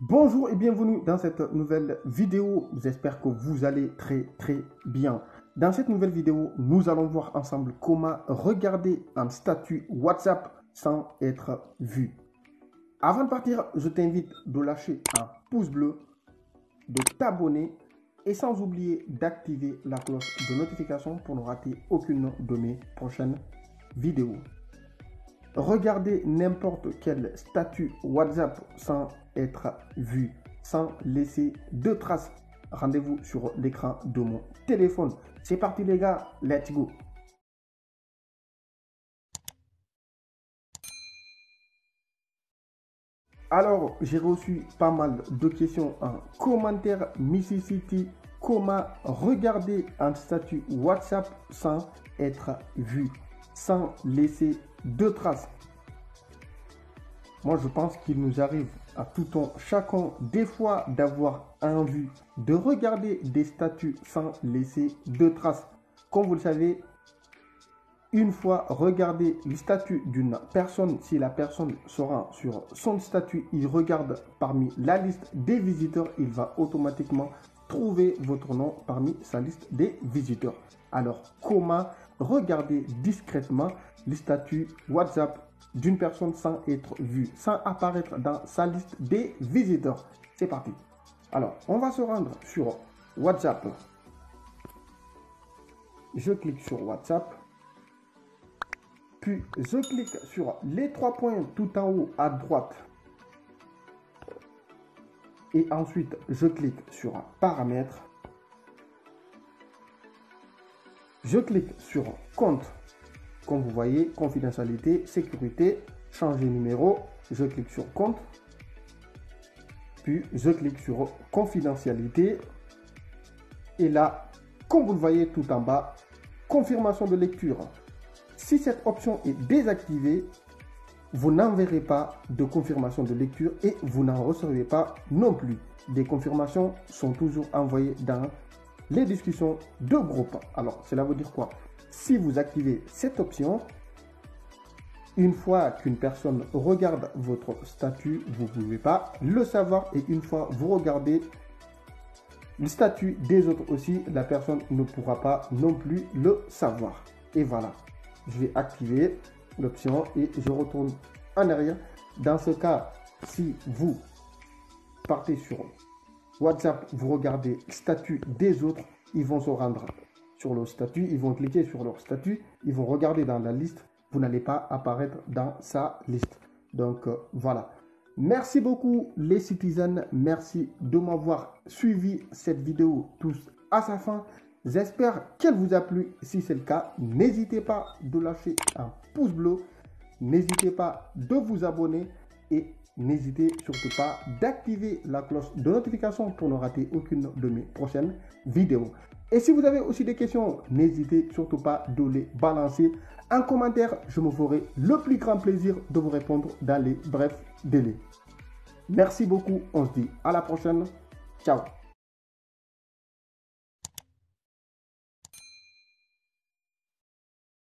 Bonjour et bienvenue dans cette nouvelle vidéo. J'espère que vous allez très bien. Dans cette nouvelle vidéo, nous allons voir ensemble comment regarder un statut WhatsApp sans être vu. Avant de partir, je t'invite de lâcher un pouce bleu, de t'abonner et sans oublier d'activer la cloche de notification pour ne rater aucune de mes prochaines vidéos. Regardez n'importe quel statut WhatsApp sans être vu, sans laisser de traces. Rendez-vous sur l'écran de mon téléphone. C'est parti les gars, let's go. Alors, j'ai reçu pas mal de questions en commentaire. Mississippi, comment regarder un statut WhatsApp sans être vu, sans laisser de traces. Moi, je pense qu'il nous arrive à tout un chacun des fois d'avoir envie de regarder des statuts sans laisser de traces. Comme vous le savez, une fois regardé le statut d'une personne, si la personne se rend sur son statut, il regarde parmi la liste des visiteurs, il va automatiquement trouver votre nom parmi sa liste des visiteurs. Alors, comment regarder discrètement le statut WhatsApp d'une personne sans être vue, sans apparaître dans sa liste des visiteurs? C'est parti. Alors, on va se rendre sur WhatsApp. Je clique sur WhatsApp. Puis, je clique sur les trois points tout en haut à droite. Et ensuite, je clique sur Paramètres. Je clique sur Compte. Comme vous voyez, confidentialité, sécurité, changer numéro. Je clique sur Compte. Puis, je clique sur Confidentialité. Et là, comme vous le voyez tout en bas, confirmation de lecture. Si cette option est désactivée, vous n'enverrez pas de confirmation de lecture et vous n'en recevrez pas non plus. Des confirmations sont toujours envoyées dans les discussions de groupe. Alors, cela veut dire quoi? Si vous activez cette option, une fois qu'une personne regarde votre statut, vous ne pouvez pas le savoir. Et une fois vous regardez le statut des autres aussi, la personne ne pourra pas non plus le savoir. Et voilà. Je vais activer l'option et je retourne en arrière. Dans ce cas, si vous partez sur WhatsApp, vous regardez le statut des autres, ils vont se rendre sur le statut, ils vont cliquer sur leur statut, ils vont regarder dans la liste, vous n'allez pas apparaître dans sa liste. Donc voilà. Merci beaucoup les citizens, merci de m'avoir suivi cette vidéo tous à sa fin. J'espère qu'elle vous a plu. Si c'est le cas, n'hésitez pas de lâcher un pouce bleu. N'hésitez pas de vous abonner et n'hésitez surtout pas d'activer la cloche de notification pour ne rater aucune de mes prochaines vidéos. Et si vous avez aussi des questions, n'hésitez surtout pas de les balancer en commentaire. Je me ferai le plus grand plaisir de vous répondre dans les brefs délais. Merci beaucoup. On se dit à la prochaine. Ciao.